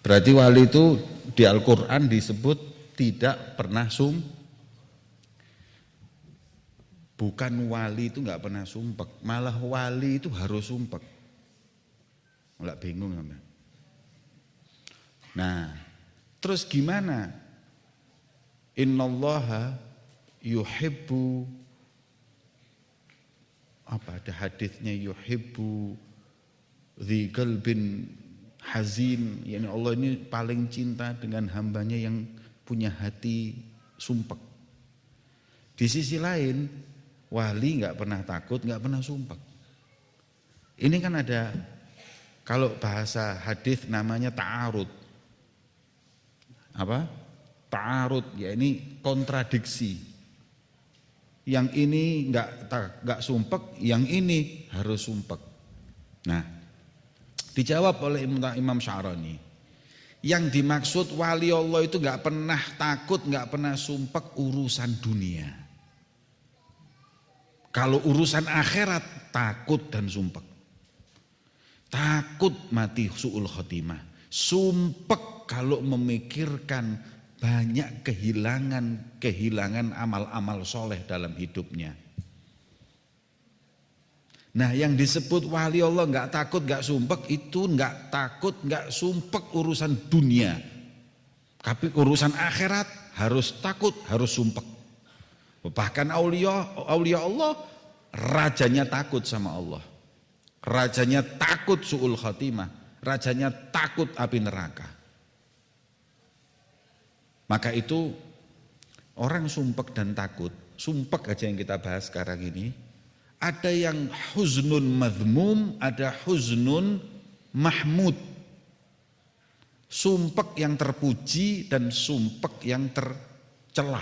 Berarti wali itu di Al-Quran disebut tidak pernah bukan wali itu nggak pernah sumpek, malah wali itu harus sumpek. Nggak bingung sama. Nah, terus gimana? Innallaha yuhibbu, apa ada hadisnya, yuhibbu dzi qalbin hazin, yani Allah ini paling cinta dengan hambanya yang punya hati sumpek. Di sisi lain wali nggak pernah takut, nggak pernah sumpek. Ini kan ada, kalau bahasa hadis namanya ta'arud. Apa? Ta'arud, ya ini kontradiksi. Yang ini nggak sumpek, yang ini harus sumpek. Nah, dijawab oleh Imam Sya'rani. Yang dimaksud wali Allah itu nggak pernah takut, nggak pernah sumpek urusan dunia. Kalau urusan akhirat takut dan sumpek. Takut mati su'ul khotimah. Sumpek kalau memikirkan banyak kehilangan amal-amal soleh dalam hidupnya. Nah, yang disebut wali Allah nggak takut, nggak sumpek itu nggak takut, nggak sumpek urusan dunia. Tapi urusan akhirat harus takut, harus sumpek. Bahkan aulia Allah, rajanya takut sama Allah. Rajanya takut su'ul khatimah, rajanya takut api neraka. Maka itu orang sumpek dan takut, sumpek aja yang kita bahas sekarang ini, ada yang huznun madhmum, ada huznun mahmud. Sumpek yang terpuji dan sumpek yang tercela.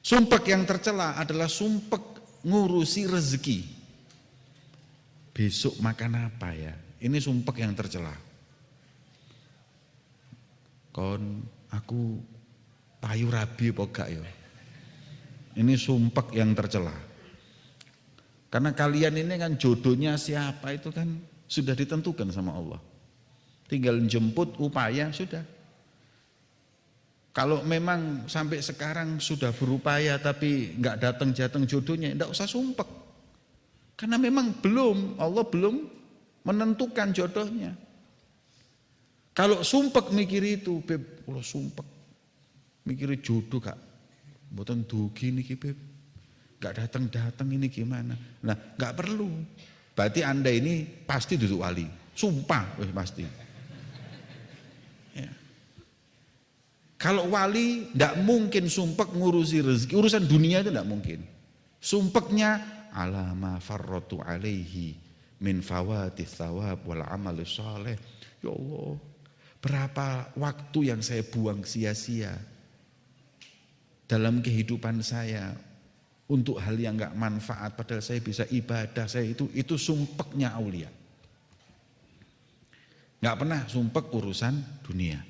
Sumpek yang tercela adalah sumpek ngurusi rezeki. Besok makan apa ya? Ini sumpek yang tercela. Kon aku payu rabi apa gak ya? Ini sumpek yang tercela. Karena kalian ini kan jodohnya siapa itu kan sudah ditentukan sama Allah. Tinggal jemput upaya sudah. Kalau memang sampai sekarang sudah berupaya tapi nggak datang jodohnya, enggak usah sumpek. Karena memang Allah belum menentukan jodohnya. Kalau sumpek mikir itu, Beb, kalau sumpek mikir jodoh kak, mboten dugi niki Beb. Gak datang ini gimana? Nah, gak perlu. Berarti Anda ini pasti duduk wali. Sumpah, pasti. Ya. Kalau wali gak mungkin sumpek ngurusi rezeki, urusan dunia itu gak mungkin. Sumpeknya alama farrotu alaihi min fawatis thawab wal amal sholeh. Ya Allah, berapa waktu yang saya buang sia-sia dalam kehidupan saya untuk hal yang enggak manfaat, padahal saya bisa ibadah, saya itu sumpeknya aulia. Enggak pernah sumpek urusan dunia.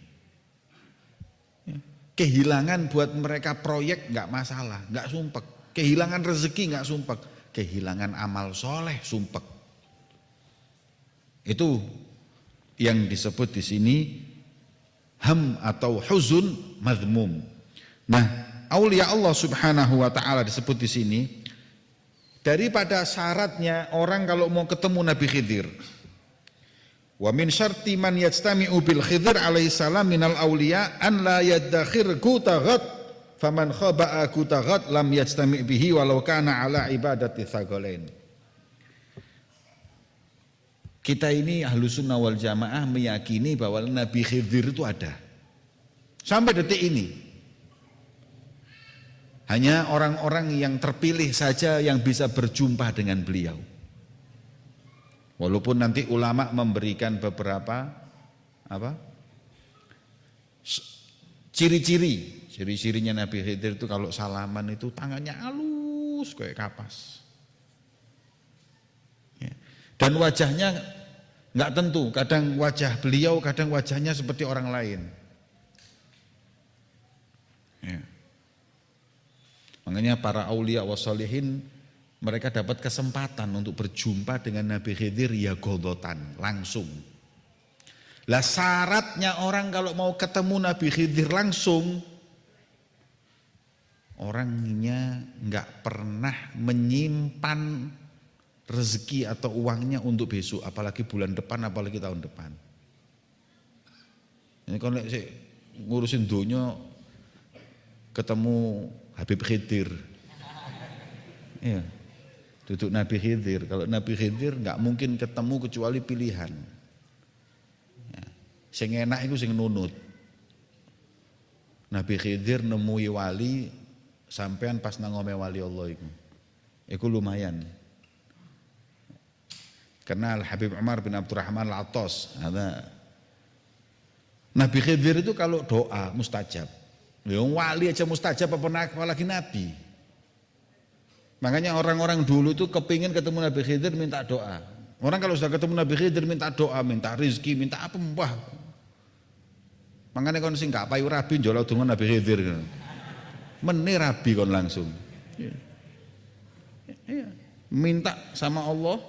Ya. Kehilangan buat mereka proyek enggak masalah, enggak sumpek. Kehilangan rezeki enggak sumpek, kehilangan amal soleh sumpek. Itu yang disebut di sini ham atau huzun madhmum. Nah, aulia Allah Subhanahu wa taala disebut di sini daripada syaratnya orang kalau mau ketemu Nabi Khidir. Wa min syarti man yajtami'u bil Khidir alaihi salam minal auliya an la yadakhir gutaghat faman khaba'a gutaghat lam yajtami' bihi walau kana ala ibadati tsagalain. Kita ini Ahlus Sunnah wal Jamaah meyakini bahwa Nabi Khidir itu ada. Sampai detik ini. Hanya orang-orang yang terpilih saja yang bisa berjumpa dengan beliau. Walaupun nanti ulama memberikan beberapa ciri-cirinya Nabi Khidir itu kalau salaman itu tangannya halus kayak kapas. Ya. Dan wajahnya nggak tentu, kadang wajah beliau, kadang wajahnya seperti orang lain. Ya. Makanya para aulia wassalihin mereka dapat kesempatan untuk berjumpa dengan Nabi Khidir ya godotan, langsung. Lah syaratnya orang kalau mau ketemu Nabi Khidir langsung, orangnya nggak pernah menyimpan rezeki atau uangnya untuk besok, apalagi bulan depan, apalagi tahun depan. Ini kalau ngurusin dunia ketemu Habib Khidir, iya, duduk Nabi Khidir. Kalau Nabi Khidir nggak mungkin ketemu kecuali pilihan. Sing enak itu sing nunut. Nabi Khidir nemui wali sampean pas nangome wali Allah itu. Iku lumayan. Kenal Habib Umar bin Abdurrahman Al-Attas. Nabi Khidir itu kalau doa mustajab. Yang wali aja mustajab apalagi Nabi. Makanya orang-orang dulu itu kepingin ketemu Nabi Khidir minta doa. Orang kalau sudah ketemu Nabi Khidir minta doa, minta rizki, minta apa mbah. Makanya kon sing gak payu rabi njolo donga Nabi Khidir. Meneh rabi kon langsung. Iya. Minta sama Allah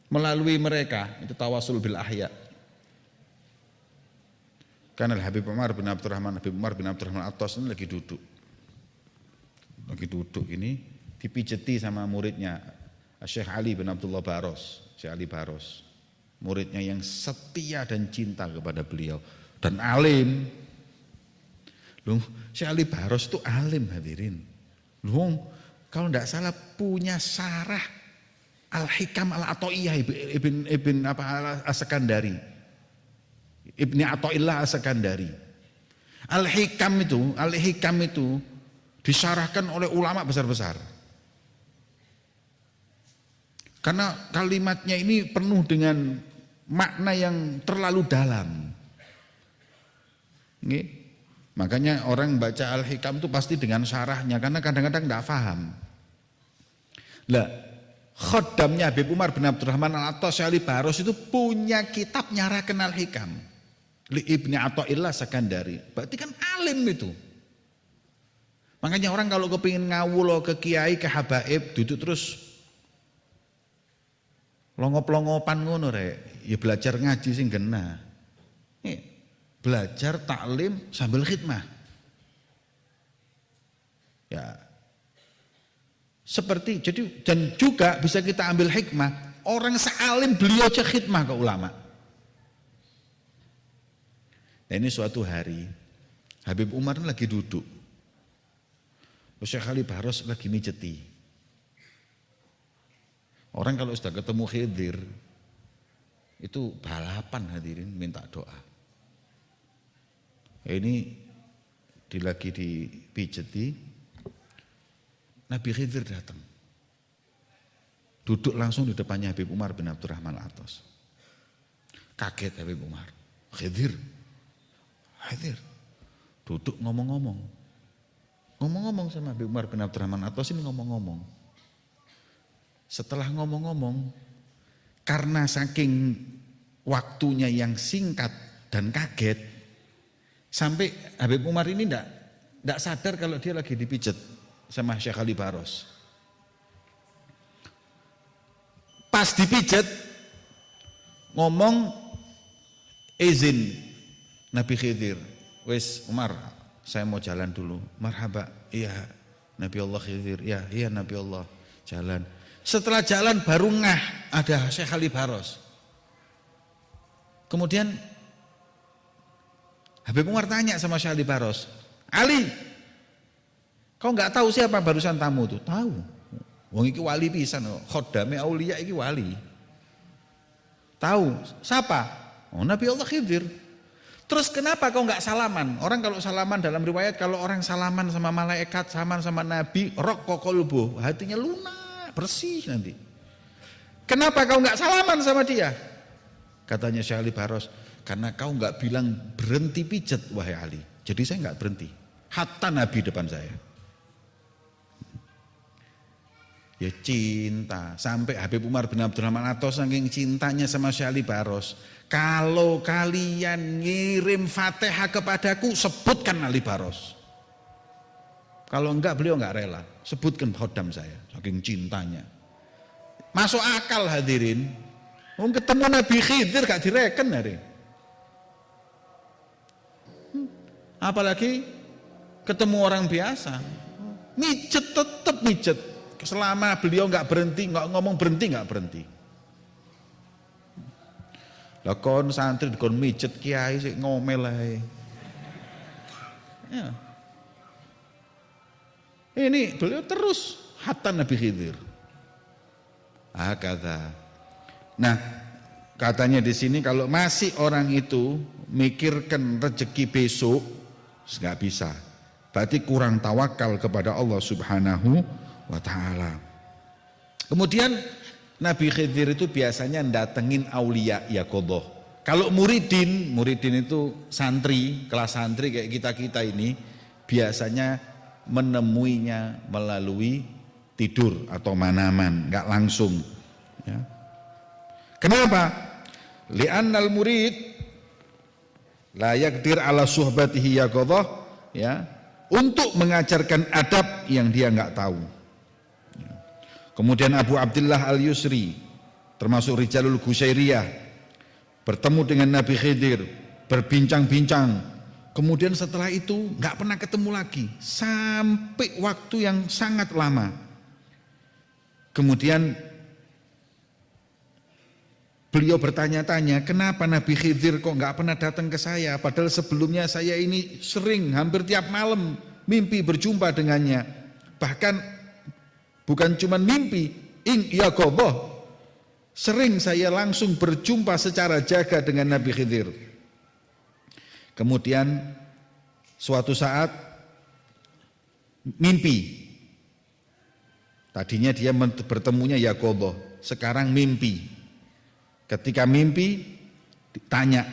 melalui mereka, itu tawasul bil ahya. Karena Habib Umar bin Abdurrahman Al-Attas ini lagi duduk. Lagi duduk ini dipijeti sama muridnya Syekh Ali bin Abdullah Baros, Syekh Ali Baros. Muridnya yang setia dan cinta kepada beliau dan alim. Loh, Syekh Ali Baros itu alim hadirin. Loh, kalau tidak salah punya syarah Al-Hikam Al-Ata'iyah Ibn As-Sakandari. Ibni Ata'illah As-Sakandari. Al-Hikam itu disyarahkan oleh ulama besar-besar. Karena kalimatnya ini penuh dengan makna yang terlalu dalam. Nggih. Makanya orang baca Al-Hikam itu pasti dengan syarahnya karena kadang-kadang tidak paham. Lah, khodamnya Habib Umar bin Abdurrahman Al-Attas Syekh Ali Baros itu punya kitab nyarahkan Al-Hikam. Li Ibni Ata'illah Sakandari. Berarti kan alim itu. Makanya orang kalau kepingin ngawul ke kiai, ke habaib, duduk terus longop-longopan ngono rek, ya belajar ngaji sing genah. Belajar taklim sambil khidmah. Ya. Seperti jadi dan juga bisa kita ambil hikmah, orang sealim beliau aja khidmah ke ulama. Nah, ini suatu hari Habib Umar lagi duduk. Syekh Ali Baros lagi mijeti. Orang kalau sudah ketemu Khidir itu balapan hadirin minta doa. Ini lagi dipijeti, Nabi Khidir datang. Duduk langsung di depannya Habib Umar bin Abdurrahman Al-Attas. Kaget Habib Umar. Khidir. Duduk ngomong-ngomong. Ngomong-ngomong sama Habib Umar bin Abdurrahman Al-Attas ini ngomong-ngomong. Setelah ngomong-ngomong, karena saking waktunya yang singkat dan kaget, sampai Habib Umar ini enggak sadar kalau dia lagi dipijet sama Syekh Ali Baros. Pas dipijet, ngomong izin Nabi Khidir, wes Umar, saya mau jalan dulu. Marhaba, iya Nabi Allah Khidir, iya Nabi Allah, jalan. Setelah jalan baru ngah ada Syekh Ali Baros. Kemudian Habib Umar tanya sama Syekh Ali Baros, Ali, kau nggak tahu siapa barusan tamu itu? Tahu. Wong iki wali pisan, khodame aulia iki wali. Tahu. Siapa? Oh, Nabi Allah Khidir. Terus kenapa kau nggak salaman? Orang kalau salaman dalam riwayat kalau orang salaman sama malaikat, salaman sama Nabi, raqqa qalbuh, hatinya lunak, bersih nanti. Kenapa kau nggak salaman sama dia? Katanya Syekh Ali Baros, karena kau nggak bilang berhenti pijet wahai Ali. Jadi saya nggak berhenti. Hatta Nabi depan saya. Ya cinta. Sampai Habib Umar bin Abdurrahman Al-Attas saking cintanya sama Syekh Ali Baros. Kalau kalian ngirim Fatihah kepadaku, sebutkan Ali Baros. Kalau enggak beliau enggak rela. Sebutkan khodam saya. Saking cintanya. Masuk akal hadirin. Wong ketemu Nabi Khidir gak direken hari. Apalagi ketemu orang biasa. Mijet tetap mijet. Selama beliau nggak berhenti, nggak ngomong berhenti, nggak berhenti. Lah kon santri kon mijet kiai sik ngomel ae. Ya. Ini beliau terus hatta Nabi Khidir. Kata. Nah, katanya di sini kalau masih orang itu mikirkan rezeki besok, nggak bisa. Berarti kurang tawakal kepada Allah Subhanahu wa ta'ala. Kemudian Nabi Khidir itu biasanya datengin aulia yaqadhah. Kalau muridin itu santri, kelas santri kayak kita ini biasanya menemuinya melalui tidur atau manaman, enggak langsung ya. Kenapa? Li'annal murid la yaqdir ala suhbatihi yaqadhah ya, untuk mengajarkan adab yang dia enggak tahu. Kemudian Abu Abdullah Al-Yusri termasuk Rijalul Qusyairiyah bertemu dengan Nabi Khidir, berbincang-bincang. Kemudian setelah itu nggak pernah ketemu lagi sampai waktu yang sangat lama. Kemudian beliau bertanya-tanya, kenapa Nabi Khidir kok nggak pernah datang ke saya? Padahal sebelumnya saya ini sering hampir tiap malam mimpi berjumpa dengannya. Bahkan bukan cuma mimpi, yaqadhah. Sering saya langsung berjumpa secara jaga dengan Nabi Khidir. Kemudian suatu saat mimpi. Tadinya dia bertemunya yaqadhah, sekarang mimpi. Ketika mimpi ditanya,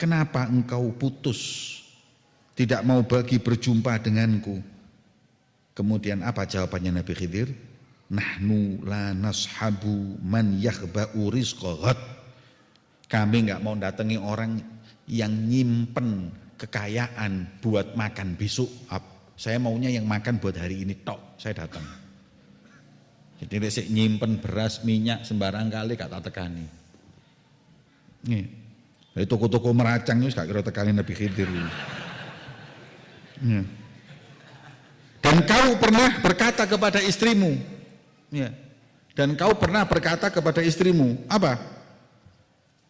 kenapa engkau putus? Tidak mau lagi berjumpa denganku. Kemudian apa jawabannya Nabi Khidir? Nahnu la nashabu man yakhba'u rizqa ghad. Kami enggak mau datangi orang yang nyimpen kekayaan buat makan besok. Saya maunya yang makan buat hari ini tok, saya datang. Jadi resik nyimpen beras, minyak sembarang kali gak tak tekani. Nih. Dari toko-toko meracang itu gak kira tekani Nabi Khidir. Nih. Dan kau pernah berkata kepada istrimu, ya. Dan kau pernah berkata kepada istrimu, apa?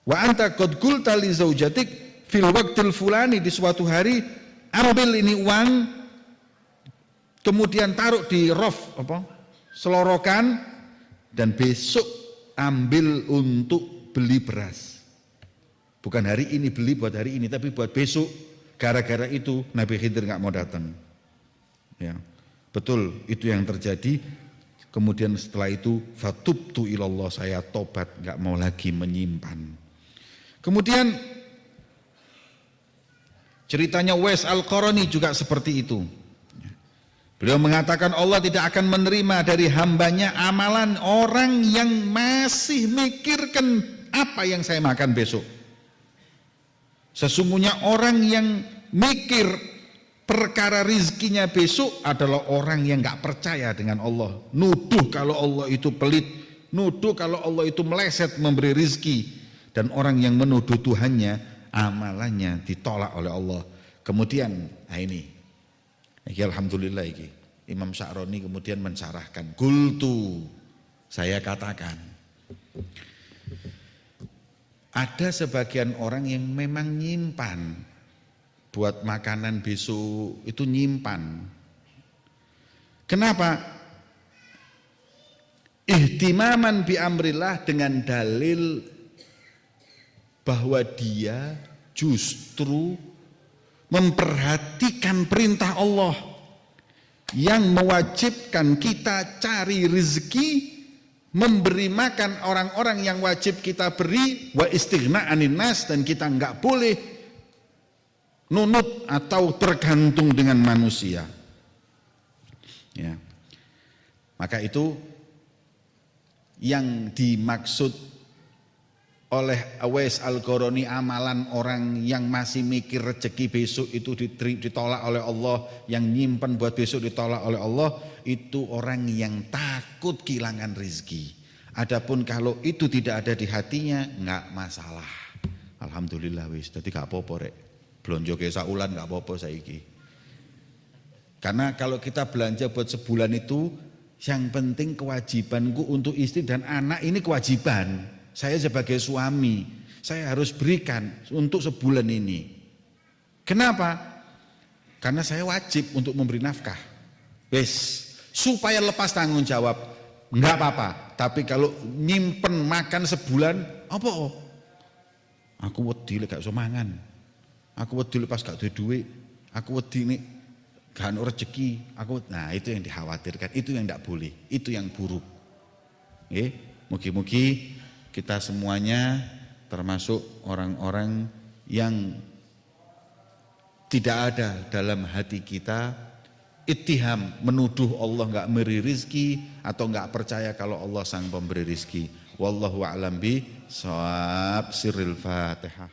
Wa anta qad qulta li zaujatik fil waqtil fulani, di suatu hari ambil ini uang, kemudian taruh di raf selorokan, dan besok ambil untuk beli beras. Bukan hari ini beli buat hari ini, tapi buat besok. Gara-gara itu Nabi Khidir nggak mau datang. Ya, betul itu yang terjadi. Kemudian setelah itu fatubtu ilallah, saya tobat, nggak mau lagi menyimpan. Kemudian ceritanya Uwais Al-Qarani juga seperti itu. Beliau mengatakan Allah tidak akan menerima dari hambanya amalan orang yang masih mikirkan apa yang saya makan besok. Sesungguhnya orang yang mikir perkara rizkinya besok adalah orang yang gak percaya dengan Allah. Nuduh kalau Allah itu pelit, nuduh kalau Allah itu meleset memberi rizki. Dan orang yang menuduh Tuhannya, amalannya ditolak oleh Allah. Kemudian, nah ini alhamdulillah ini Imam Sya'rani kemudian mensyarahkan, qultu, saya katakan, ada sebagian orang yang memang nyimpan buat makanan besok, itu nyimpan. Kenapa? Ihtimaman bi amrillah, dengan dalil bahwa dia justru memperhatikan perintah Allah yang mewajibkan kita cari rezeki, memberi makan orang-orang yang wajib kita beri, wa istighna anin nas, dan kita enggak boleh nunut atau tergantung dengan manusia. Ya. Maka itu yang dimaksud oleh Uwais Al-Qarani, amalan orang yang masih mikir rezeki besok itu ditolak oleh Allah, yang nyimpen buat besok ditolak oleh Allah, itu orang yang takut kehilangan rezeki. Adapun kalau itu tidak ada di hatinya, nggak masalah. Alhamdulillah wis, dadi gak apa-apa rek. Blonjo ke saulan gak apa-apa saiki. Karena kalau kita belanja buat sebulan itu, yang penting kewajibanku untuk istri dan anak ini kewajiban. Saya sebagai suami, saya harus berikan untuk sebulan ini. Kenapa? Karena saya wajib untuk memberi nafkah. Wes, supaya lepas tanggung jawab, enggak apa-apa. Tapi kalau nyimpen makan sebulan, apa? Aku wedi lek gak iso mangan. Aku wedi lepas gak duwe duit. Aku wedi nek gak ono rezeki. Nah, itu yang dikhawatirkan, itu yang tidak boleh, itu yang buruk. Nggih, mugi-mugi kita semuanya termasuk orang-orang yang tidak ada dalam hati kita ittiham, menuduh Allah enggak memberi rizki atau enggak percaya kalau Allah sang pemberi rizki. Wallahu a'lam bi shawab. Sirril Fatihah.